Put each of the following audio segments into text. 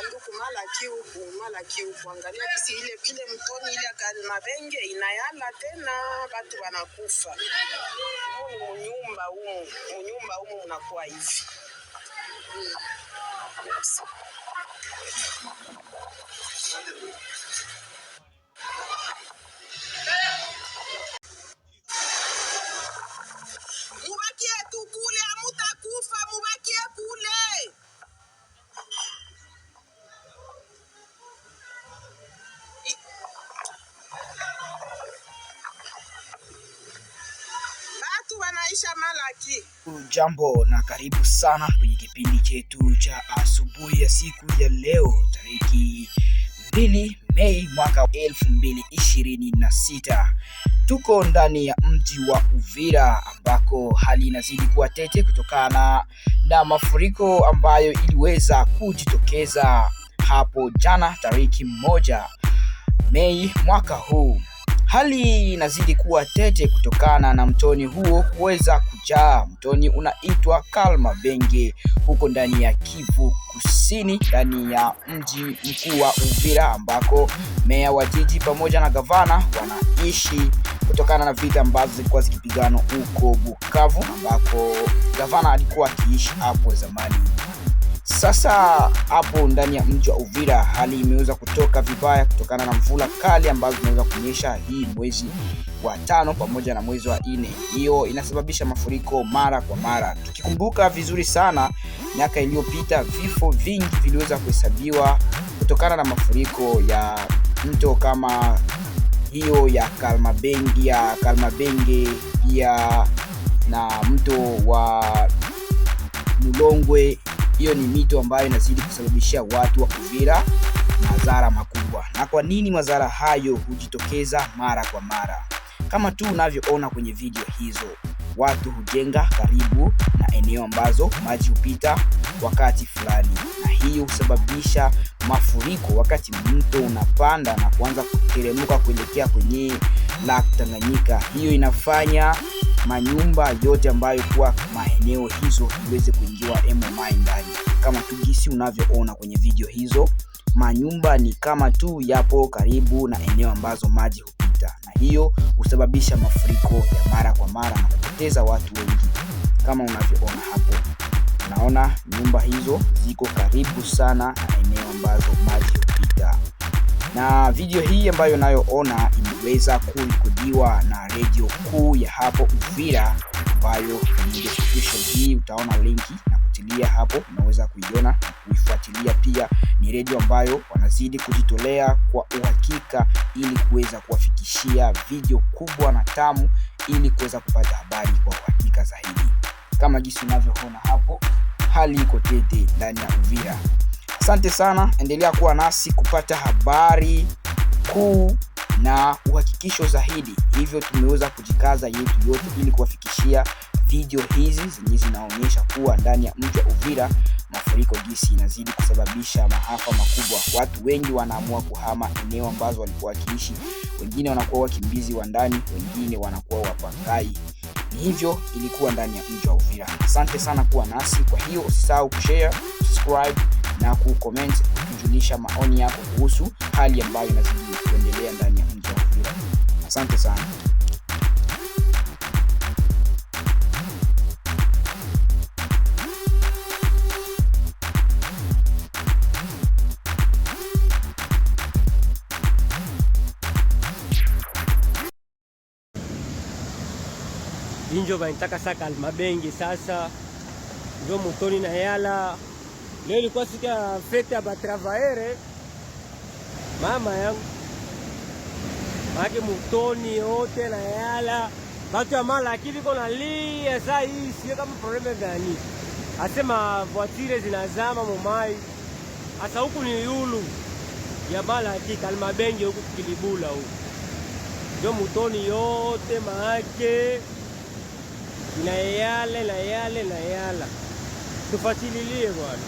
banduku malaki huku angalia kisi ile mtoni ile Kalmabenge inayala tena batu wanakufa. Munyumba humu unakuwa hivi. Mubakie tu kule, amutakufa, mubakie kule. Batu wanaisha malaki. Jambo na karibu sana kwenye kipindi chetu cha asubuhi ya siku ya leo tariki 2 Mei mwaka 2026. Tuko ndani ya mji wa Uvira ambako hali inazidi kuwa tete kutokana na mafuriko ambayo iliweza kujitokeza hapo jana tariki 1 Mei mwaka huu. Hali inazidi kuwa tete kutokana na mtoni huo kuweza kujaa. Mtoni unaitwa Kalmabenge huko ndani ya Kivu Kusini, ndani ya mji mkuu wa Uvira ambako meya wa jiji pamoja na gavana wanaishi kutokana na vita ambazo zilikuwa zikipigana huko Bukavu ambako gavana alikuwa akiishi hapo zamani. Sasa hapo ndani ya mji wa Uvira hali imeweza kutoka vibaya kutokana na mvula kali ambazo zinaweza kunyesha hii mwezi wa 5 pamoja na mwezi wa 4. Hiyo inasababisha mafuriko mara kwa mara. Tukikumbuka vizuri sana miaka iliyopita vifo vingi viliweza kuhesabiwa kutokana na mafuriko ya mto kama hiyo ya Kalmabenge pia na mto wa Mulongwe. Hiyo ni mito ambayo inazidi kusababishia watu wa Uvira madhara makubwa. Na kwa nini madhara hayo hujitokeza mara kwa mara? Kama tu unavyoona kwenye video hizo, watu hujenga karibu na eneo ambazo maji hupita wakati fulani, na hiyo husababisha mafuriko wakati mto unapanda na kuanza kuteremka kuelekea kwenye Lake Tanganyika. Hiyo inafanya manyumba yote ambayo kwa maeneo hizo iweze kuingiwa MMI ndani. Kama tu gisi unavyoona kwenye video hizo, manyumba ni kama tu yapo karibu na eneo ambazo maji hupita, na hiyo husababisha mafuriko ya mara kwa mara na kupoteza watu wengi. Kama unavyoona hapo, unaona nyumba hizo ziko karibu sana na eneo ambazo maji hupita. Na video hii ambayo nayoona imeweza kurekodiwa na radio kuu ya hapo Uvira, ambayo kwenye description hii utaona linki na kutilia hapo, unaweza kuiona na kuifuatilia. Pia ni radio ambayo wanazidi kujitolea kwa uhakika ili kuweza kuwafikishia video kubwa na tamu ili kuweza kupata habari kwa uhakika zaidi. Kama jinsi unavyoona hapo, hali iko tete ndani ya Uvira. Asante sana, endelea kuwa nasi kupata habari kuu na uhakikisho zaidi. Hivyo tumeweza kujikaza yetu yote ili kuwafikishia video hizi zenye zinaonyesha kuwa ndani ya mji wa Uvira mafuriko gisi inazidi kusababisha maafa makubwa. Watu wengi wanaamua kuhama eneo ambazo walikuwa wakiishi, wengine wanakuwa wakimbizi wa ndani, wengine wanakuwa wapangai. Ni hivyo ilikuwa ndani ya mji wa Uvira. Asante sana kuwa nasi. Kwa hiyo usisahau kushare, subscribe na kucomment kujulisha maoni yako kuhusu hali ambayo inazidi kuendelea ndani ya mji wa Uvira. Asante sana. Injo baitaka saka Kalmabenge. Sasa ndio mutoni na yala. Leo ilikuwa siku ya fete ya batravaere mama yangu, make mutoni yote na yala batu ya Malaki viko na lia. Saa hii sio kama probleme gani, asema voitire zinazama mumai. Asa huku ni yulu ya Malaki Kalmabenge huku Kilibula huku ndio mutoni yote maake na yala. Tufatililie bwana.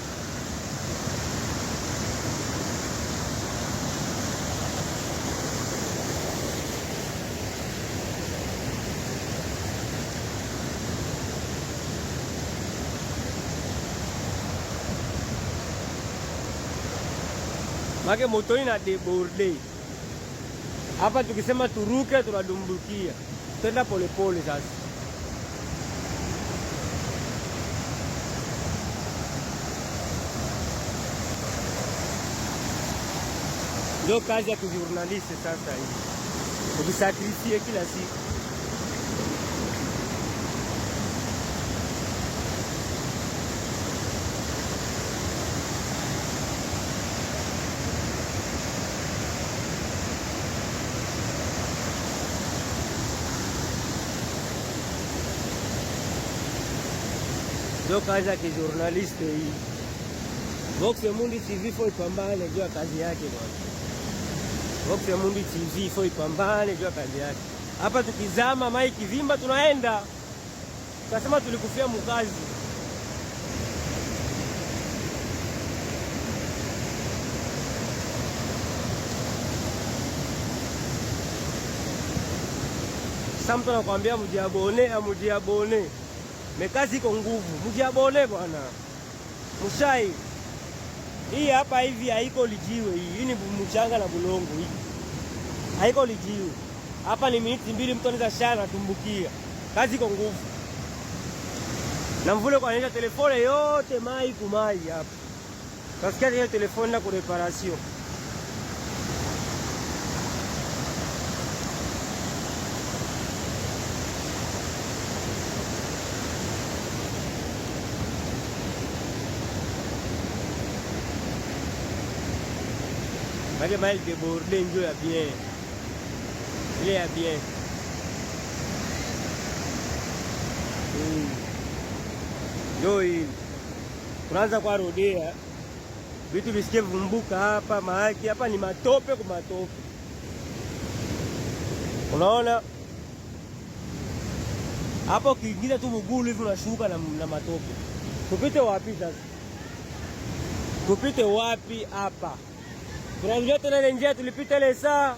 make moto ina deborde hapa. Tukisema turuke tunadumbukia, tenda polepole sasa. Ndio kazi ya kijurnalisti sasa hii, ukisakrifie kila siku. Ndio kazi ya kijurnalisti hii. Vox Mundi TV foi pambane juu ya kazi yake bwana. Vox Mundi TV foi pambane juu ya kazi yake. Hapa tukizama mai kivimba tunaenda. Tukasema tulikufia mkazi. Sasa mtu anakuambia mujiabone. Mekazi iko nguvu, mujiabone bwana. Mushai. Hii hapa hivi haiko lijiwe hii. Hii ni mchanga na bulongo hii. Haiko lijiwe. Hapa ni miniti 2 mtu anaweza shana tumbukia. Kazi iko nguvu. Na mvule kwa nenda telefone yote mai kumai hapa. Kasikia hiyo telefone na kureparation. Mage mail deborde njo ya bien. Ile ya bien. Njo hii. Tunaanza kwa rodea. Vitu visikie vumbuka hapa, maaki hapa ni matope kwa matope. Unaona? Hapo ukiingiza tu mguu hivi unashuka na matope. Tupite wapi sasa? Tupite wapi hapa? Tunajua tena ile njia tulipita ile saa.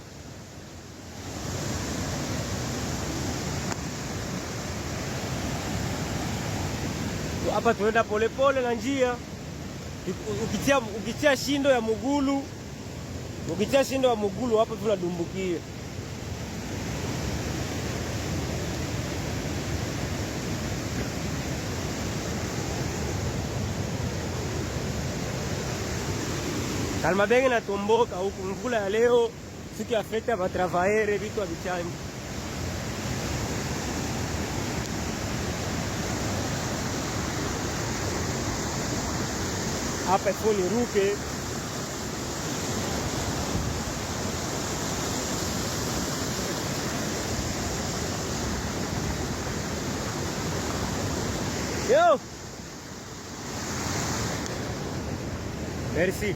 Hapa tunaenda polepole na njia. Ukitia shindo ya mugulu. Ukitia shindo ya mugulu hapo tunadumbukia. Kalmabengi na tomboka huku, mvula ya leo siku ya fete ya batravaere vitu havichangi. Hapa ifo ni ruke. Yo! Merci.